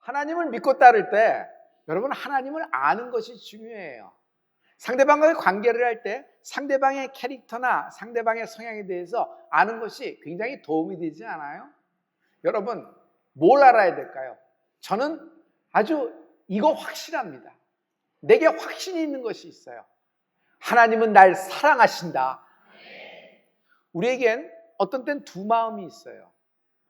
하나님을 믿고 따를 때 여러분 하나님을 아는 것이 중요해요. 상대방과의 관계를 할 때 상대방의 캐릭터나 상대방의 성향에 대해서 아는 것이 굉장히 도움이 되지 않아요? 여러분 뭘 알아야 될까요? 저는 아주 이거 확실합니다. 내게 확신이 있는 것이 있어요. 하나님은 날 사랑하신다. 우리에겐 어떤 땐 두 마음이 있어요.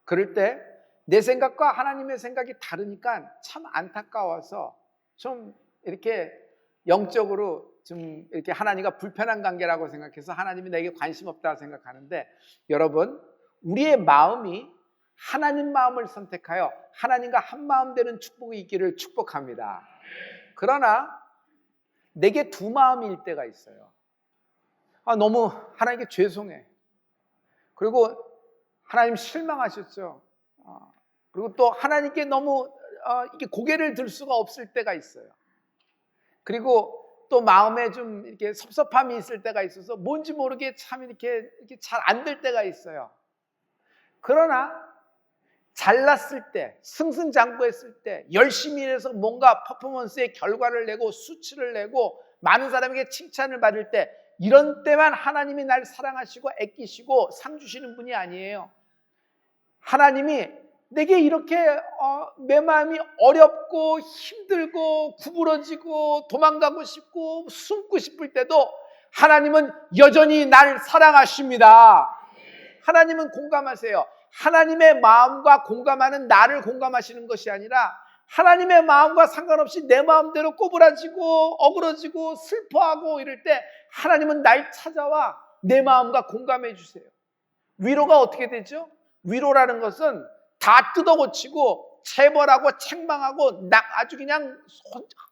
그럴 때 내 생각과 하나님의 생각이 다르니까 참 안타까워서 좀 이렇게 영적으로 좀 이렇게 하나님과 불편한 관계라고 생각해서 하나님이 내게 관심 없다 생각하는데, 여러분 우리의 마음이 하나님 마음을 선택하여 하나님과 한 마음 되는 축복이 있기를 축복합니다. 그러나 내게 두 마음일 때가 있어요. 너무 하나님께 죄송해. 그리고 하나님 실망하셨죠. 그리고 또 하나님께 너무 이렇게 고개를 들 수가 없을 때가 있어요. 그리고 또 마음에 좀 이렇게 섭섭함이 있을 때가 있어서 뭔지 모르게 참 이렇게 잘 안 될 때가 있어요. 그러나 잘났을 때, 승승장구했을 때, 열심히 일해서 뭔가 퍼포먼스의 결과를 내고 수치를 내고 많은 사람에게 칭찬을 받을 때, 이런 때만 하나님이 날 사랑하시고 애끼시고 상 주시는 분이 아니에요. 하나님이 내게 이렇게 내 마음이 어렵고 힘들고 구부러지고 도망가고 싶고 숨고 싶을 때도 하나님은 여전히 날 사랑하십니다. 하나님은 공감하세요. 하나님의 마음과 공감하는 나를 공감하시는 것이 아니라 하나님의 마음과 상관없이 내 마음대로 꼬부라지고 어그러지고 슬퍼하고 이럴 때 하나님은 날 찾아와 내 마음과 공감해 주세요. 위로가 어떻게 되죠? 위로라는 것은 다 뜯어고치고 체벌하고 책망하고 아주 그냥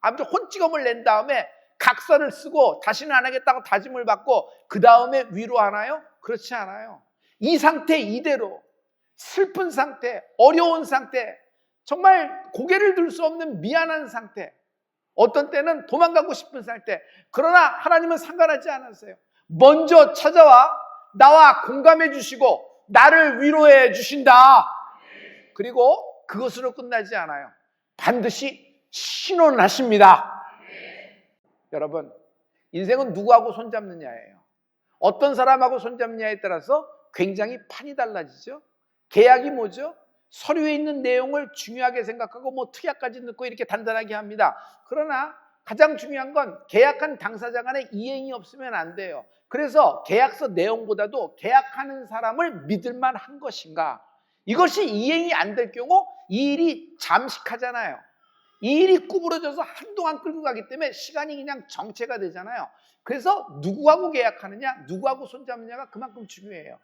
아주 혼찌검을 낸 다음에 각서를 쓰고 다시는 안 하겠다고 다짐을 받고 그 다음에 위로하나요? 그렇지 않아요. 이 상태 이대로 슬픈 상태, 어려운 상태, 정말 고개를 들 수 없는 미안한 상태, 어떤 때는 도망가고 싶은 상태, 그러나 하나님은 상관하지 않았어요. 먼저 찾아와 나와 공감해 주시고 나를 위로해 주신다. 그리고 그것으로 끝나지 않아요. 반드시 신원하십니다. 여러분, 인생은 누구하고 손잡느냐예요. 어떤 사람하고 손잡느냐에 따라서 굉장히 판이 달라지죠. 계약이 뭐죠? 서류에 있는 내용을 중요하게 생각하고 뭐 특약까지 넣고 이렇게 단단하게 합니다. 그러나 가장 중요한 건 계약한 당사자 간에 이행이 없으면 안 돼요. 그래서 계약서 내용보다도 계약하는 사람을 믿을 만한 것인가, 이것이 이행이 안 될 경우 이 일이 잠식하잖아요. 이 일이 구부러져서 한동안 끌고 가기 때문에 시간이 그냥 정체가 되잖아요. 그래서 누구하고 계약하느냐, 누구하고 손잡느냐가 그만큼 중요해요.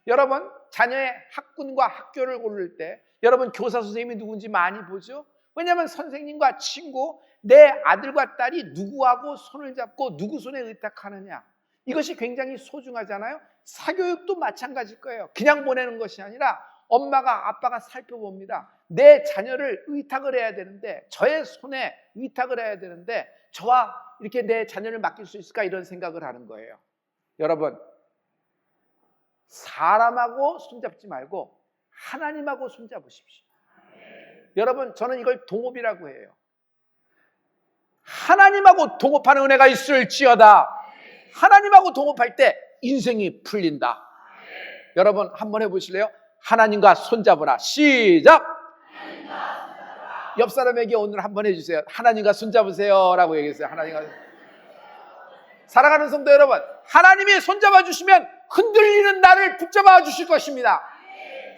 여러분, 자녀의 학군과 학교를 고를 때 여러분 교사 선생님이 누군지 많이 보죠. 왜냐하면 선생님과 친구, 내 아들과 딸이 누구하고 손을 잡고 누구 손에 의탁하느냐, 이것이 굉장히 소중하잖아요. 사교육도 마찬가지일 거예요. 그냥 보내는 것이 아니라 엄마가 아빠가 살펴봅니다. 내 자녀를 의탁을 해야 되는데, 저의 손에 의탁을 해야 되는데 저와 이렇게 내 자녀를 맡길 수 있을까, 이런 생각을 하는 거예요. 여러분, 사람하고 손잡지 말고 하나님하고 손잡으십시오. 여러분, 저는 이걸 동업이라고 해요. 하나님하고 동업하는 은혜가 있을지어다. 하나님하고 동업할 때 인생이 풀린다. 여러분 한번 해보실래요? 하나님과 손잡으라. 시작! 옆 사람에게 오늘 한번 해주세요. 하나님과 손잡으세요 라고 얘기했어요. 하나님과. 사랑하는 성도 여러분, 하나님이 손잡아 주시면 흔들리는 나를 붙잡아 주실 것입니다.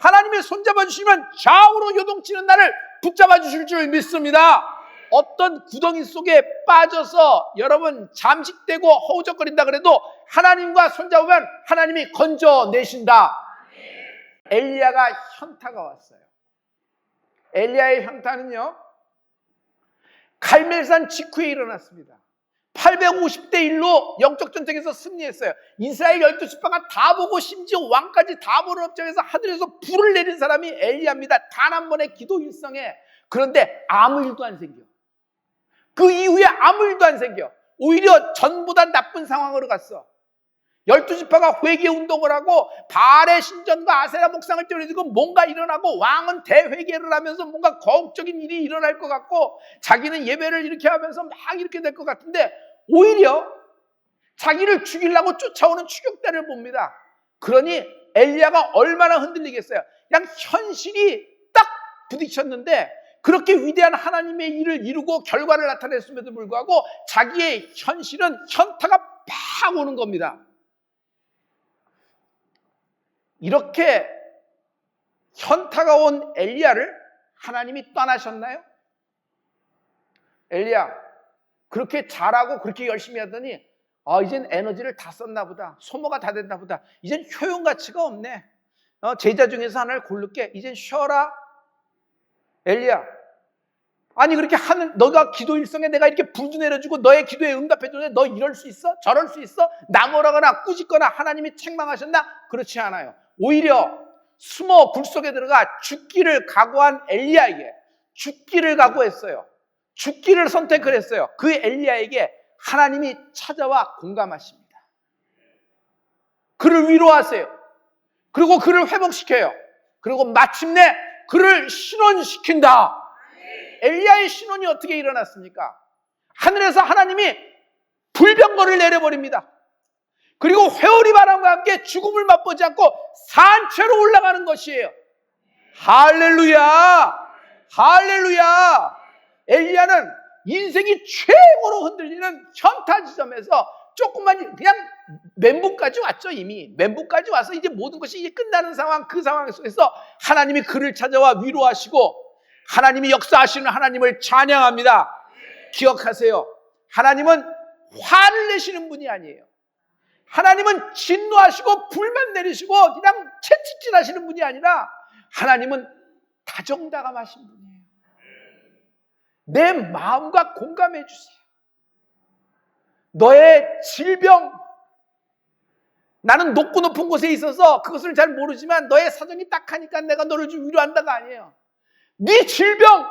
하나님이 손잡아 주시면 좌우로 요동치는 나를 붙잡아 주실 줄 믿습니다. 어떤 구덩이 속에 빠져서 여러분 잠식되고 허우적거린다 그래도 하나님과 손잡으면 하나님이 건져내신다. 엘리야가 현타가 왔어요. 엘리야의 현타는요, 갈멜산 직후에 일어났습니다. 850대 1로 영적 전쟁에서 승리했어요. 이스라엘 12지파가 다 보고 심지어 왕까지 다 보는 업장에서 하늘에서 불을 내린 사람이 엘리야입니다. 단 한 번의 기도 일성에. 그런데 아무 일도 안 생겨. 그 이후에 아무 일도 안 생겨. 오히려 전보다 나쁜 상황으로 갔어. 12지파가 회개 운동을 하고 바알의 신전과 아세라 목상을 떼어내고 뭔가 일어나고 왕은 대회개를 하면서 뭔가 거국적인 일이 일어날 것 같고 자기는 예배를 이렇게 하면서 막 이렇게 될 것 같은데 오히려 자기를 죽이려고 쫓아오는 추격대를 봅니다. 그러니 엘리야가 얼마나 흔들리겠어요. 그냥 현실이 딱 부딪혔는데 그렇게 위대한 하나님의 일을 이루고 결과를 나타냈음에도 불구하고 자기의 현실은 현타가 팍 오는 겁니다. 이렇게 현타가 온 엘리야를 하나님이 떠나셨나요? 엘리야 그렇게 잘하고 그렇게 열심히 하더니 이젠 에너지를 다 썼나 보다. 소모가 다 됐나 보다. 이젠 효용 가치가 없네. 제자 중에서 하나를 고를게. 이젠 쉬어라. 엘리야 아니 그렇게 너가 기도 일성에 내가 이렇게 불도 내려주고 너의 기도에 응답해주는데 너 이럴 수 있어? 저럴 수 있어? 나무라거나 꾸짖거나 하나님이 책망하셨나? 그렇지 않아요. 오히려 숨어 불 속에 들어가 죽기를 각오한 엘리야에게 죽기를 각오했어요. 죽기를 선택을 했어요. 그 엘리야에게 하나님이 찾아와 공감하십니다. 그를 위로하세요. 그리고 그를 회복시켜요. 그리고 마침내 그를 신원시킨다. 엘리야의 신원이 어떻게 일어났습니까? 하늘에서 하나님이 불병거를 내려버립니다. 그리고 회오리 바람과 함께 죽음을 맛보지 않고 산채로 올라가는 것이에요. 할렐루야! 할렐루야! 엘리야는 인생이 최고로 흔들리는 현타 지점에서 조금만 그냥 멘붕까지 왔죠. 이미 멘붕까지 와서 이제 모든 것이 이제 끝나는 상황, 그 상황 속에서 하나님이 그를 찾아와 위로하시고 하나님이 역사하시는 하나님을 찬양합니다. 기억하세요. 하나님은 화를 내시는 분이 아니에요. 하나님은 진노하시고 불만 내리시고 그냥 채찍질 하시는 분이 아니라 하나님은 다정다감하신 분이에요. 내 마음과 공감해 주세요. 너의 질병, 나는 높고 높은 곳에 있어서 그것을 잘 모르지만 너의 사정이 딱하니까 내가 너를 좀 위로한다가 아니에요. 네 질병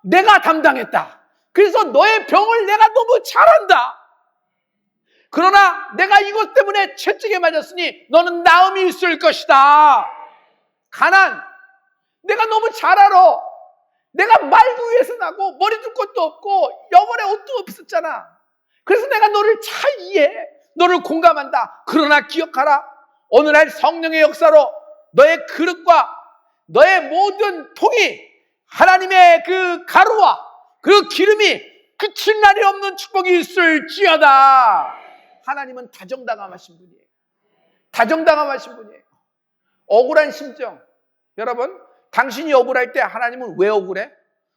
내가 담당했다. 그래서 너의 병을 내가 너무 잘한다. 그러나 내가 이것 때문에 채찍에 맞았으니 너는 나음이 있을 것이다. 가난 내가 너무 잘 알아. 내가 말구 위에서 나고 머리 둘 것도 없고 여벌에 옷도 없었잖아. 그래서 내가 너를 잘 이해해. 너를 공감한다. 그러나 기억하라. 오늘날 성령의 역사로 너의 그릇과 너의 모든 통이 하나님의 그 가루와 그 기름이 그칠 날이 없는 축복이 있을지어다. 하나님은 다정다감하신 분이에요. 다정다감하신 분이에요. 억울한 심정. 여러분, 당신이 억울할 때 하나님은 왜 억울해?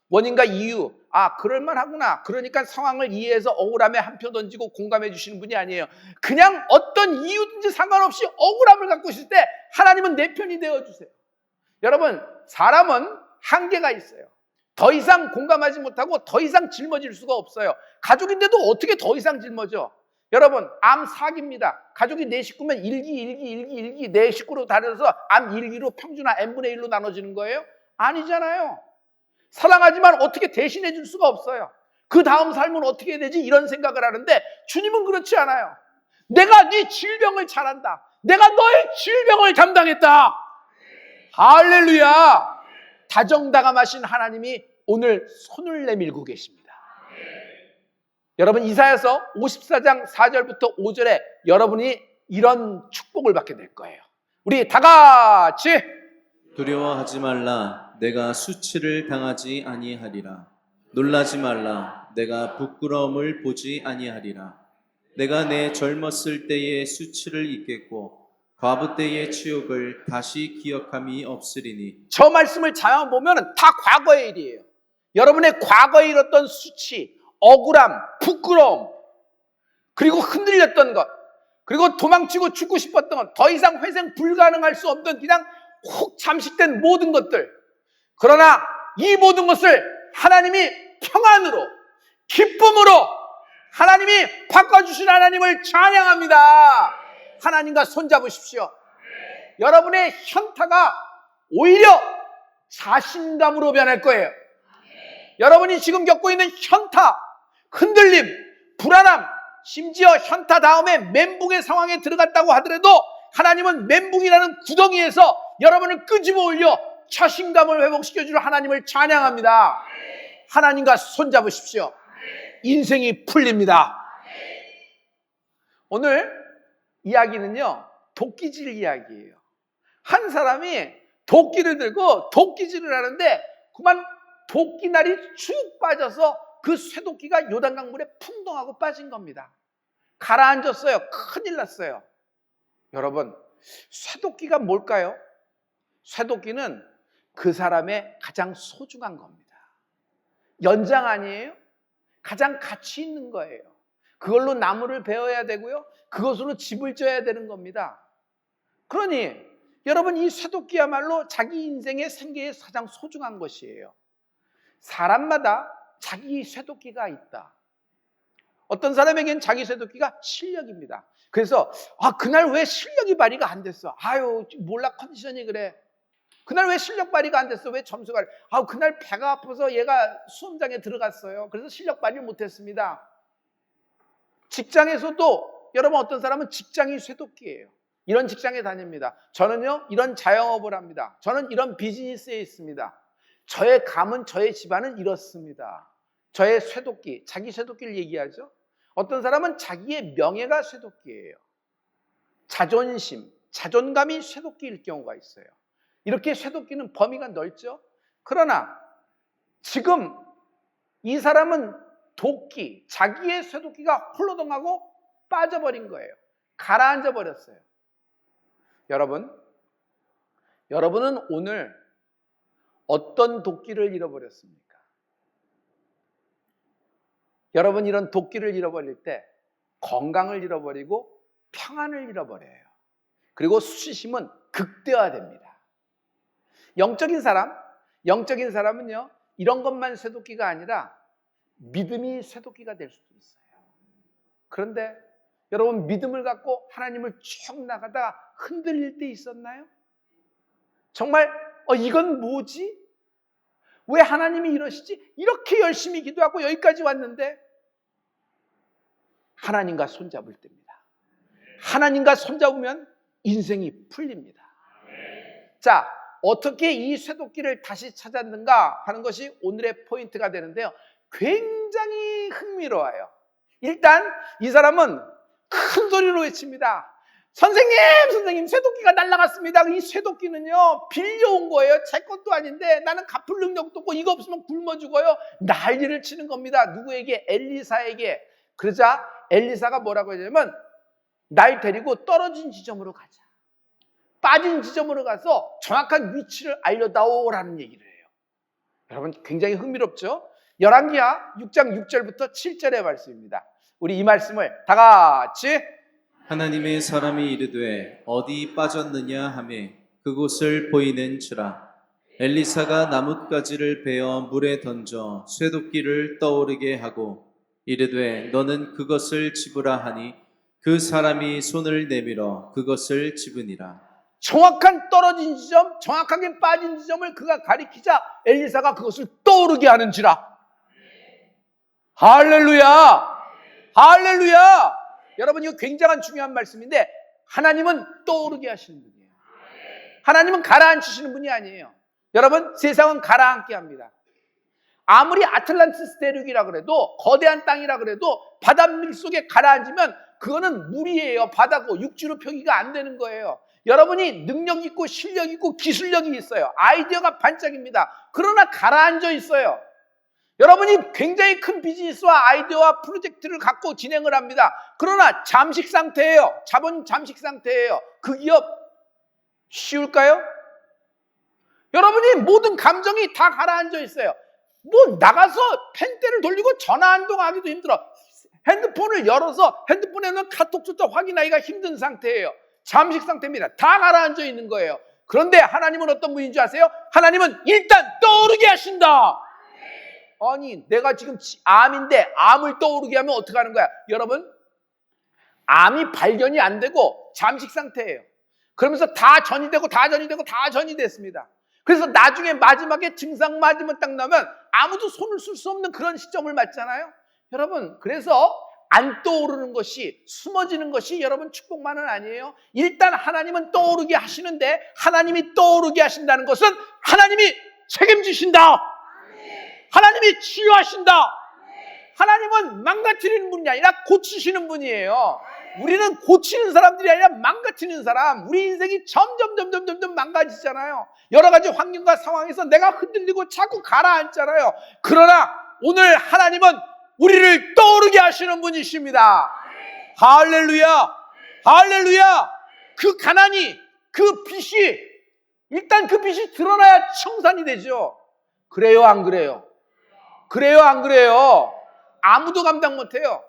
원인과 이유. 그럴만하구나. 그러니까 상황을 이해해서 억울함에 한 표 던지고 공감해 주시는 분이 아니에요. 그냥 어떤 이유든지 상관없이 억울함을 갖고 있을 때 하나님은 내 편이 되어주세요. 여러분, 사람은 한계가 있어요. 더 이상 공감하지 못하고 더 이상 짊어질 수가 없어요. 가족인데도 어떻게 더 이상 짊어져? 여러분, 암 사기입니다. 가족이 4식구면 일기 4식구로 다려서 암 1기로 평균 n분의 1로 나눠지는 거예요? 아니잖아요. 사랑하지만 어떻게 대신해 줄 수가 없어요. 그 다음 삶은 어떻게 해야 되지? 이런 생각을 하는데 주님은 그렇지 않아요. 내가 네 질병을 잘한다. 내가 너의 질병을 담당했다. 할렐루야. 다정다감하신 하나님이 오늘 손을 내밀고 계십니다. 여러분, 이사야서 54장 4절부터 5절에 여러분이 이런 축복을 받게 될 거예요. 우리 다 같이 두려워하지 말라. 내가 수치를 당하지 아니하리라. 놀라지 말라. 내가 부끄러움을 보지 아니하리라. 내가 내 젊었을 때의 수치를 잊겠고 과부 때의 치욕을 다시 기억함이 없으리니. 저 말씀을 잘 보면 다 과거의 일이에요. 여러분의 과거에 잃었던 수치, 억울함, 부끄러움, 그리고 흔들렸던 것, 그리고 도망치고 죽고 싶었던 것, 더 이상 회생 불가능할 수 없던 그냥 훅 잠식된 모든 것들. 그러나 이 모든 것을 하나님이 평안으로, 기쁨으로 하나님이 바꿔주신 하나님을 찬양합니다. 하나님과 손잡으십시오. 여러분의 현타가 오히려 자신감으로 변할 거예요. 여러분이 지금 겪고 있는 현타, 흔들림, 불안함, 심지어 현타 다음에 멘붕의 상황에 들어갔다고 하더라도 하나님은 멘붕이라는 구덩이에서 여러분을 끄집어 올려 자신감을 회복시켜줄 하나님을 찬양합니다. 하나님과 손잡으십시오. 인생이 풀립니다. 오늘 이야기는요, 도끼질 이야기예요. 한 사람이 도끼를 들고 도끼질을 하는데 그만 도끼날이 쭉 빠져서 그 쇠도끼가 요단강물에 풍덩하고 빠진 겁니다. 가라앉았어요. 큰일 났어요. 여러분, 쇠도끼가 뭘까요? 쇠도끼는 그 사람의 가장 소중한 겁니다. 연장 아니에요? 가장 가치 있는 거예요. 그걸로 나무를 베어야 되고요. 그것으로 집을 져야 되는 겁니다. 그러니 여러분, 이 쇠도끼야말로 자기 인생의 생계에 가장 소중한 것이에요. 사람마다 자기 쇠도끼가 있다. 어떤 사람에겐 자기 쇠도끼가 실력입니다. 그래서 그날 왜 실력이 발휘가 안 됐어? 몰라, 컨디션이 그래. 그날 왜 실력 발휘가 안 됐어? 왜 점수가 그날 배가 아파서 얘가 수험장에 들어갔어요. 그래서 실력 발휘를 못했습니다. 직장에서도 여러분, 어떤 사람은 직장이 쇠도끼예요. 이런 직장에 다닙니다. 저는요, 이런 자영업을 합니다. 저는 이런 비즈니스에 있습니다. 저의 감은, 저의 집안은 이렇습니다. 저의 쇠도끼, 자기 쇠도끼를 얘기하죠. 어떤 사람은 자기의 명예가 쇠도끼예요. 자존심, 자존감이 쇠도끼일 경우가 있어요. 이렇게 쇠도끼는 범위가 넓죠. 그러나 지금 이 사람은 도끼, 자기의 쇠도끼가 홀로덩하고 빠져버린 거예요. 가라앉아 버렸어요. 여러분은 오늘 어떤 도끼를 잃어버렸습니까? 여러분, 이런 도끼를 잃어버릴 때 건강을 잃어버리고 평안을 잃어버려요. 그리고 수치심은 극대화됩니다. 영적인 사람은요, 이런 것만 쇠도끼가 아니라 믿음이 쇠도끼가 될 수도 있어요. 그런데 여러분, 믿음을 갖고 하나님을 쭉 나가다가 흔들릴 때 있었나요? 정말 이건 뭐지? 왜 하나님이 이러시지? 이렇게 열심히 기도하고 여기까지 왔는데. 하나님과 손잡을 때입니다. 하나님과 손잡으면 인생이 풀립니다. 자, 어떻게 이 쇠도끼를 다시 찾았는가 하는 것이 오늘의 포인트가 되는데요, 굉장히 흥미로워요. 일단 이 사람은 큰 소리로 외칩니다. 선생님, 쇠도끼가 날아갔습니다. 이 쇠도끼는요, 빌려온 거예요. 제 것도 아닌데 나는 갚을 능력도 없고 이거 없으면 굶어 죽어요. 난리를 치는 겁니다. 누구에게? 엘리사에게. 그러자 엘리사가 뭐라고 하냐면, 날 데리고 떨어진 지점으로 가자. 빠진 지점으로 가서 정확한 위치를 알려다오라는 얘기를 해요. 여러분, 굉장히 흥미롭죠? 열왕기하 6장 6절부터 7절의 말씀입니다. 우리 이 말씀을 다 같이. 하나님의 사람이 이르되 어디 빠졌느냐 하매 그곳을 보이는지라. 엘리사가 나뭇가지를 베어 물에 던져 쇠도끼를 떠오르게 하고 이르되 너는 그것을 집으라 하니 그 사람이 손을 내밀어 그것을 집으니라. 정확한 떨어진 지점, 정확하게 빠진 지점을 그가 가리키자 엘리사가 그것을 떠오르게 하는지라. 할렐루야! 할렐루야! 여러분, 이거 굉장한 중요한 말씀인데, 하나님은 떠오르게 하시는 분이에요. 하나님은 가라앉히시는 분이 아니에요. 여러분, 세상은 가라앉게 합니다. 아무리 아틀란티스 대륙이라 그래도, 거대한 땅이라 그래도 바닷물 속에 가라앉으면 그거는 물이에요. 바다고 육지로 표기가 안 되는 거예요. 여러분이 능력 있고 실력 있고 기술력이 있어요. 아이디어가 반짝입니다. 그러나 가라앉아 있어요. 여러분이 굉장히 큰 비즈니스와 아이디어와 프로젝트를 갖고 진행을 합니다. 그러나 잠식 상태예요. 자본 잠식 상태예요. 그 기업 쉬울까요? 여러분이 모든 감정이 다 가라앉아 있어요. 뭐 나가서 펜대를 돌리고 전화 한 통 하기도 힘들어. 핸드폰을 열어서 핸드폰에 있는 카톡조차 확인하기가 힘든 상태예요. 잠식 상태입니다. 다 가라앉아 있는 거예요. 그런데 하나님은 어떤 분인 줄 아세요? 하나님은 일단 떠오르게 하신다. 아니, 내가 지금 암인데 암을 떠오르게 하면 어떻게 하는 거야? 여러분, 암이 발견이 안 되고 잠식 상태예요. 그러면서 다 전이 되고 다 전이 되고 다 전이 됐습니다. 그래서 나중에 마지막에 증상 맞으면 딱 나면 아무도 손을 쓸 수 없는 그런 시점을 맞잖아요. 여러분, 그래서 안 떠오르는 것이, 숨어지는 것이 여러분 축복만은 아니에요. 일단 하나님은 떠오르게 하시는데, 하나님이 떠오르게 하신다는 것은 하나님이 책임지신다. 하나님이 치유하신다. 하나님은 망가뜨리는 분이 아니라 고치시는 분이에요. 우리는 고치는 사람들이 아니라 망가뜨리는 사람. 우리 인생이 점점 망가지잖아요. 여러 가지 환경과 상황에서 내가 흔들리고 자꾸 가라앉잖아요. 그러나 오늘 하나님은 우리를 떠오르게 하시는 분이십니다. 할렐루야, 할렐루야. 그 가난이, 그 빛이, 일단 그 빛이 드러나야 청산이 되죠. 그래요, 안 그래요? 그래요, 안 그래요? 아무도 감당 못해요.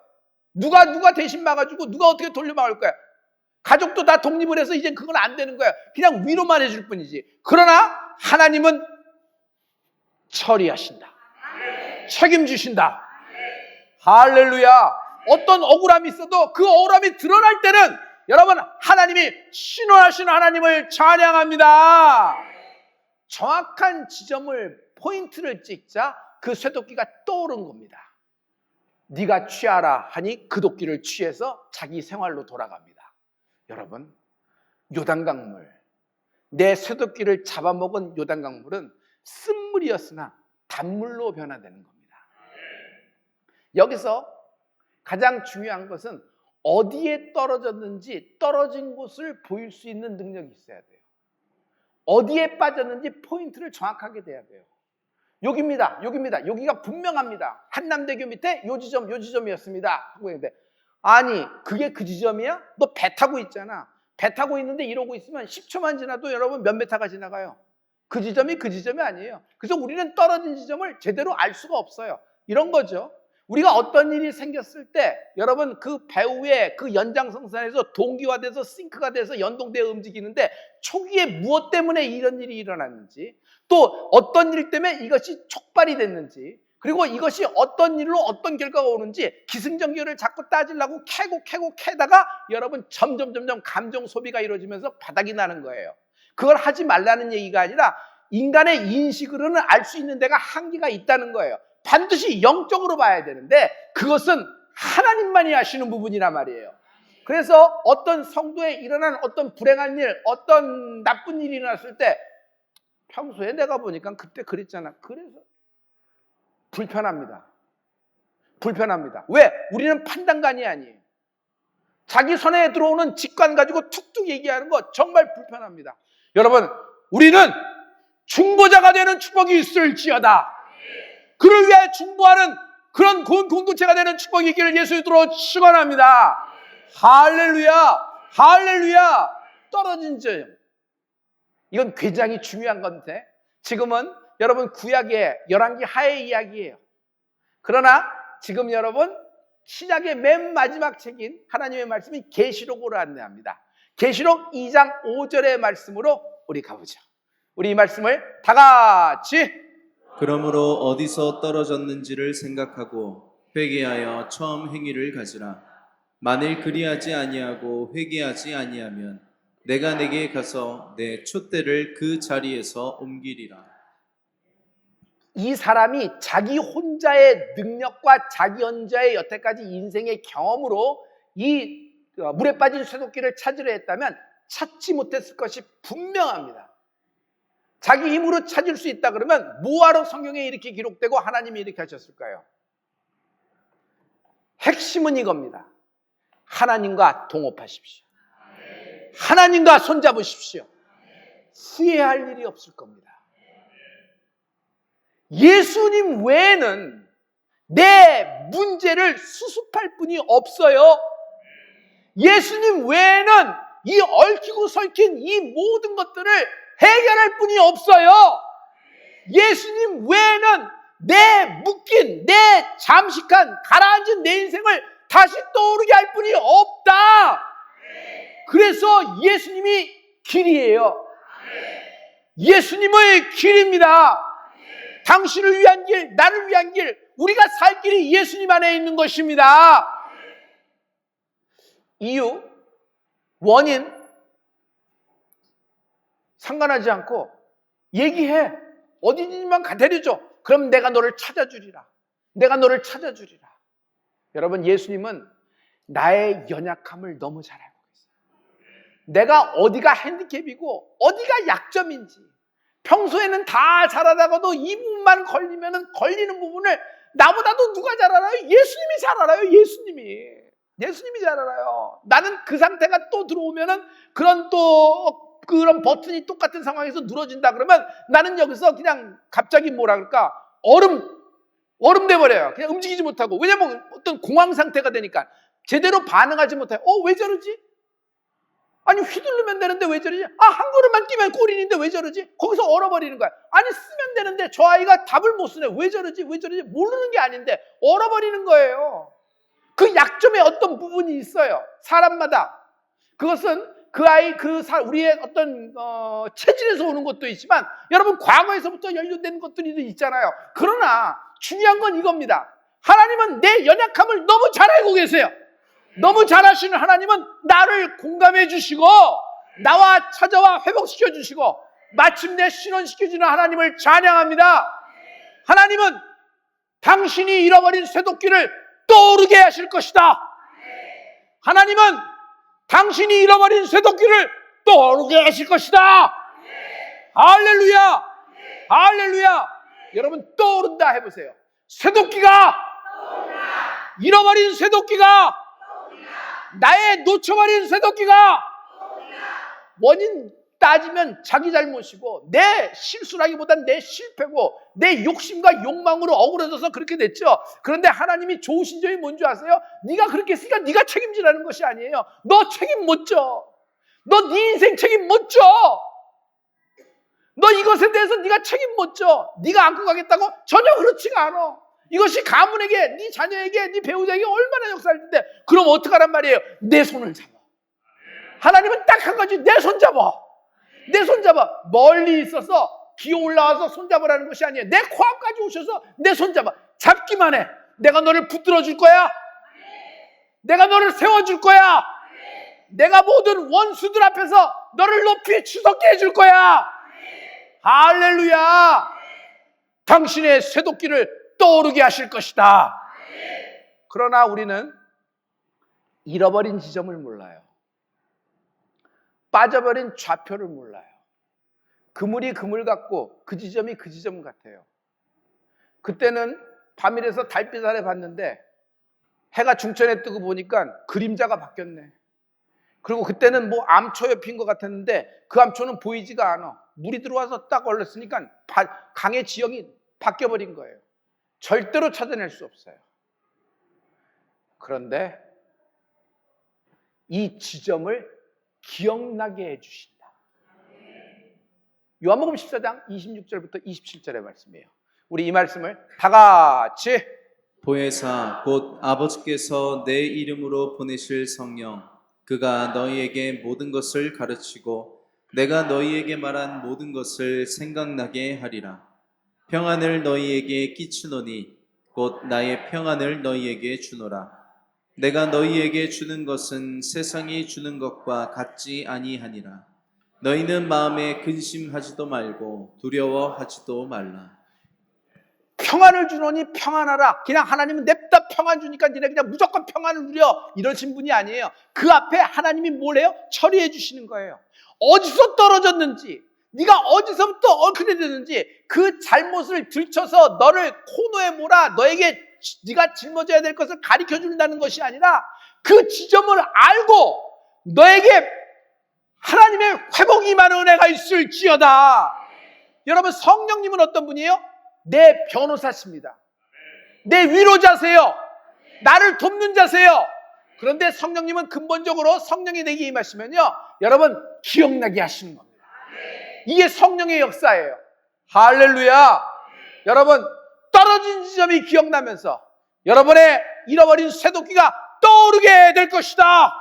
누가 대신 막아주고 누가 어떻게 돌려막을 거야? 가족도 다 독립을 해서 이제 그건 안 되는 거야. 그냥 위로만 해줄 뿐이지. 그러나 하나님은 처리하신다. 책임지신다. 할렐루야. 어떤 억울함이 있어도 그 억울함이 드러날 때는 여러분, 하나님이 신원하시는 하나님을 찬양합니다. 정확한 지점을, 포인트를 찍자 그 쇠도끼가 떠오른 겁니다. 네가 취하라 하니 그 도끼를 취해서 자기 생활로 돌아갑니다. 여러분, 요단강물, 내 쇠도끼를 잡아먹은 요단강물은 쓴물이었으나 단물로 변화되는 겁니다. 여기서 가장 중요한 것은 어디에 떨어졌는지 떨어진 곳을 보일 수 있는 능력이 있어야 돼요. 어디에 빠졌는지 포인트를 정확하게 돼야 돼요. 여기입니다. 여기가 분명합니다. 한남대교 밑에 요 지점이었습니다. 하고 있는데, 아니 그게 그 지점이야? 너 배 타고 있잖아. 배 타고 있는데 이러고 있으면 10초만 지나도 여러분 몇 메타가 지나가요. 그 지점이 아니에요. 그래서 우리는 떨어진 지점을 제대로 알 수가 없어요. 이런 거죠. 우리가 어떤 일이 생겼을 때 여러분 그 배후에 그 연장선상에서 동기화돼서 싱크가 돼서 연동되어 움직이는데 초기에 무엇 때문에 이런 일이 일어났는지, 또 어떤 일 때문에 이것이 촉발이 됐는지, 그리고 이것이 어떤 일로 어떤 결과가 오는지 기승전결을 자꾸 따지려고 캐다가 여러분 점점 감정 소비가 이루어지면서 바닥이 나는 거예요. 그걸 하지 말라는 얘기가 아니라 인간의 인식으로는 알 수 있는 데가 한계가 있다는 거예요. 반드시 영적으로 봐야 되는데 그것은 하나님만이 아시는 부분이란 말이에요. 그래서 어떤 성도에 일어난 어떤 불행한 일, 어떤 나쁜 일이 일어났을 때 평소에 내가 보니까 그때 그랬잖아. 그래서 불편합니다. 왜? 우리는 판단관이 아니에요. 자기 손에 들어오는 직관 가지고 툭툭 얘기하는 거 정말 불편합니다. 여러분, 우리는 중보자가 되는 축복이 있을지어다. 그를 위해 중보하는 그런 공동체가 되는 축복이 있기를 예수 이름으로 축원합니다. 할렐루야. 떨어진 점. 이건 굉장히 중요한 건데 지금은 여러분 구약의 열왕기 하의 이야기예요. 그러나 지금 여러분 신약의 맨 마지막 책인 하나님의 말씀이 계시록으로 안내합니다. 계시록 2장 5절의 말씀으로 우리 가보죠. 우리 이 말씀을 다 같이. 그러므로 어디서 떨어졌는지를 생각하고 회개하여 처음 행위를 가지라. 만일 그리하지 아니하고 회개하지 아니하면 내가 내게 가서 내 촛대를 그 자리에서 옮기리라. 이 사람이 자기 혼자의 능력과 자기 혼자의 여태까지 인생의 경험으로 이 물에 빠진 쇠도끼를 찾으려 했다면 찾지 못했을 것이 분명합니다. 자기 힘으로 찾을 수 있다 그러면 뭐하러 성경에 이렇게 기록되고 하나님이 이렇게 하셨을까요? 핵심은 이겁니다. 하나님과 동업하십시오. 하나님과 손잡으십시오. 후회할 일이 없을 겁니다. 예수님 외에는 내 문제를 수습할 분이 없어요. 예수님 외에는 이 얽히고 설킨 이 모든 것들을 해결할 분이 없어요. 예수님 외에는 내 묶인, 내 잠식한, 가라앉은 내 인생을 다시 떠오르게 할 분이 없다. 그래서 예수님이 길이에요. 예수님의 길입니다. 당신을 위한 길, 나를 위한 길, 우리가 살 길이 예수님 안에 있는 것입니다. 이유, 원인 상관하지 않고 얘기해. 어디든지만 데려줘. 그럼 내가 너를 찾아주리라. 여러분, 예수님은 나의 연약함을 너무 잘 알고 계세요. 내가 어디가 핸디캡이고 어디가 약점인지, 평소에는 다 잘하다가도 이 부분만 걸리면 걸리는 부분을 나보다도 누가 잘 알아요? 예수님이 잘 알아요. 예수님이 잘 알아요. 나는 그 상태가 또 들어오면은 그런 버튼이 똑같은 상황에서 누러진다 그러면 나는 여기서 그냥 갑자기 뭐라 그럴까? 얼음 돼버려요. 그냥 움직이지 못하고. 왜냐면 어떤 공황 상태가 되니까 제대로 반응하지 못해요. 왜 저러지? 아니, 휘두르면 되는데 왜 저러지? 한 걸음만 뛰면 골인인데 왜 저러지? 거기서 얼어버리는 거야. 아니, 쓰면 되는데 저 아이가 답을 못 쓰네. 왜 저러지? 모르는 게 아닌데 얼어버리는 거예요. 그 약점에 어떤 부분이 있어요. 사람마다. 그것은 우리의 어떤 체질에서 오는 것도 있지만, 여러분, 과거에서부터 연루된 것들이 있잖아요. 그러나 중요한 건 이겁니다. 하나님은 내 연약함을 너무 잘 알고 계세요. 너무 잘 아시는 하나님은 나를 공감해 주시고 나와 찾아와 회복시켜 주시고 마침내 신원시켜주는 하나님을 찬양합니다. 하나님은 당신이 잃어버린 쇠도끼를 떠오르게 하실 것이다. 하나님은 당신이 잃어버린 쇠도끼를 떠오르게 하실 것이다. 할렐루야! 할렐루야! 여러분, 떠오른다 해보세요. 쇠도끼가, 잃어버린 쇠도끼가, 나의 놓쳐버린 쇠도끼가, 원인 따지면 자기 잘못이고 내 실수라기보단 내 실패고 내 욕심과 욕망으로 어그러져서 그렇게 됐죠. 그런데 하나님이 좋으신 점이 뭔지 아세요? 네가 그렇게 했으니까 네가 책임지라는 것이 아니에요. 너 책임 못 져. 너 네 인생 책임 못 져. 너 이것에 대해서 네가 책임 못 져. 네가 안고 가겠다고? 전혀 그렇지가 않아. 이것이 가문에게, 네 자녀에게, 네 배우자에게 얼마나 역사할 텐데, 그럼 어떡하란 말이에요? 내 손을 잡아. 하나님은 딱 한 가지, 내 손 잡아. 내 손 잡아. 멀리 있어서 기어 올라와서 손 잡으라는 것이 아니에요. 내 코앞까지 오셔서 내 손 잡아. 잡기만 해. 내가 너를 붙들어 줄 거야. 내가 너를 세워줄 거야. 내가 모든 원수들 앞에서 너를 높이 추석게 해줄 거야. 할렐루야. 당신의 쇠도끼를 떠오르게 하실 것이다. 그러나 우리는 잃어버린 지점을 몰라요. 빠져버린 좌표를 몰라요. 그물이 그물 같고 그 지점이 그 지점 같아요. 그때는 밤이라서 달빛 아래 봤는데 해가 중천에 뜨고 보니까 그림자가 바뀌었네. 그리고 그때는 뭐 암초 옆인 것 같았는데 그 암초는 보이지가 않아. 물이 들어와서 딱 얼렸으니까 강의 지형이 바뀌어버린 거예요. 절대로 찾아낼 수 없어요. 그런데 이 지점을 기억나게 해주신다. 요한복음 14장 26절부터 27절의 말씀이에요. 우리 이 말씀을 다 같이. 보혜사 곧 아버지께서 내 이름으로 보내실 성령, 그가 너희에게 모든 것을 가르치고 내가 너희에게 말한 모든 것을 생각나게 하리라. 평안을 너희에게 끼치노니 곧 나의 평안을 너희에게 주노라. 내가 너희에게 주는 것은 세상이 주는 것과 같지 아니하니라. 너희는 마음에 근심하지도 말고 두려워하지도 말라. 평안을 주노니 평안하라. 그냥 하나님은 냅다 평안 주니까 니네 그냥 무조건 평안을 누려, 이러신 분이 아니에요. 그 앞에 하나님이 뭘 해요? 처리해 주시는 거예요. 어디서 떨어졌는지, 네가 어디서부터 어떻게 됐는지 그 잘못을 들춰서 너를 코너에 몰아 너에게 네가 짊어져야 될 것을 가르쳐 준다는 것이 아니라 그 지점을 알고 너에게 하나님의 회복이 많은 은혜가 있을지어다. 여러분, 성령님은 어떤 분이에요? 내 변호사십니다. 내 위로자세요. 나를 돕는 자세요. 그런데 성령님은 근본적으로 성령이 내게 임하시면요, 여러분, 기억나게 하시는 겁니다. 이게 성령의 역사예요. 할렐루야. 여러분, 떨어진 지점이 기억나면서 여러분의 잃어버린 쇠도끼가 떠오르게 될 것이다.